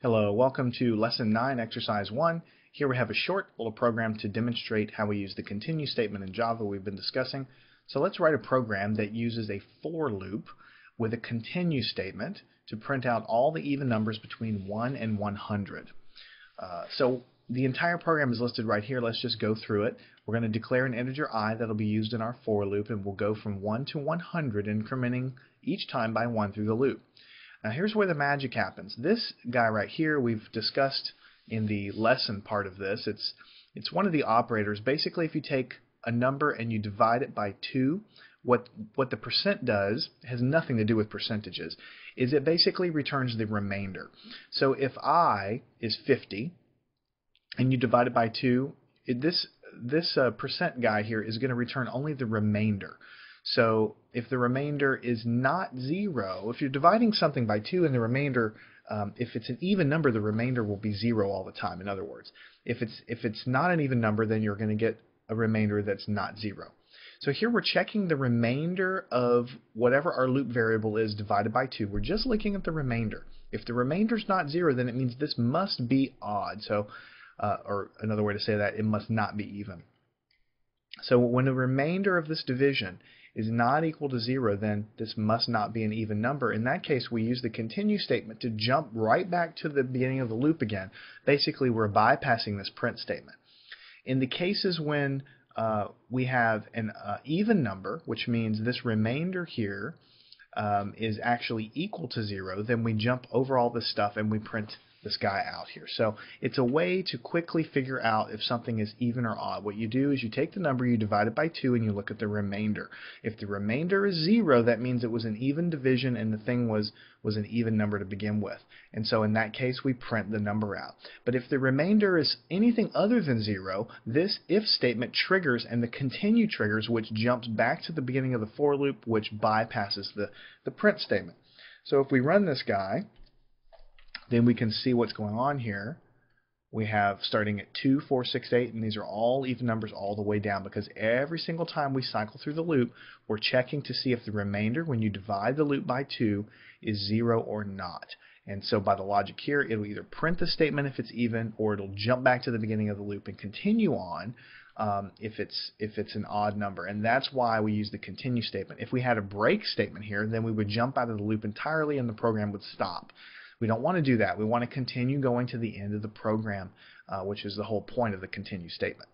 Hello, welcome to Lesson 9, Exercise 1. Here we have a short little program to demonstrate how we use the continue statement in Java we've been discussing. So let's write a program that uses a for loop with a continue statement to print out all the even numbers between 1 and 100. So the entire program is listed right here. Let's just go through it. We're going to declare an integer I that will be used in our for loop, and we'll go from 1 to 100, incrementing each time by 1 through the loop. Now here's where the magic happens. This guy right here we've discussed in the lesson part of this. It's one of the operators. Basically, if you take a number and you divide it by 2, what the percent does has nothing to do with percentages. Is it basically returns the remainder. So if I is 50 and you divide it by 2, this percent guy here is going to return only the remainder. So if the remainder is not 0, if you're dividing something by 2 and the remainder, if it's an even number, the remainder will be 0 all the time. In other words, if it's not an even number, then you're going to get a remainder that's not 0. So here we're checking the remainder of whatever our loop variable is divided by 2. We're just looking at the remainder. If the remainder is not 0, then it means this must be odd. So, or another way to say that, it must not be even. So when the remainder of this division is not equal to 0, then this must not be an even number. In that case, we use the continue statement to jump right back to the beginning of the loop again. Basically, we're bypassing this print statement. In the cases when we have an even number, which means this remainder here is actually equal to 0, then we jump over all this stuff and we print this guy out here. So it's a way to quickly figure out if something is even or odd. What you do is you take the number, you divide it by 2, and you look at the remainder. If the remainder is 0, that means it was an even division and the thing was an even number to begin with. And so in that case, we print the number out. But if the remainder is anything other than 0, this if statement triggers and the continue triggers, which jumps back to the beginning of the for loop, which bypasses the print statement. So if we run this guy, then we can see what's going on here. We have starting at 2, 4, 6, 8, and these are all even numbers all the way down, because every single time we cycle through the loop, we're checking to see if the remainder, when you divide the loop by 2, is 0 or not. And so by the logic here, it'll either print the statement if it's even, or it'll jump back to the beginning of the loop and continue on if it's an odd number. And that's why we use the continue statement. If we had a break statement here, then we would jump out of the loop entirely and the program would stop. We don't want to do that. We want to continue going to the end of the program, which is the whole point of the continue statement.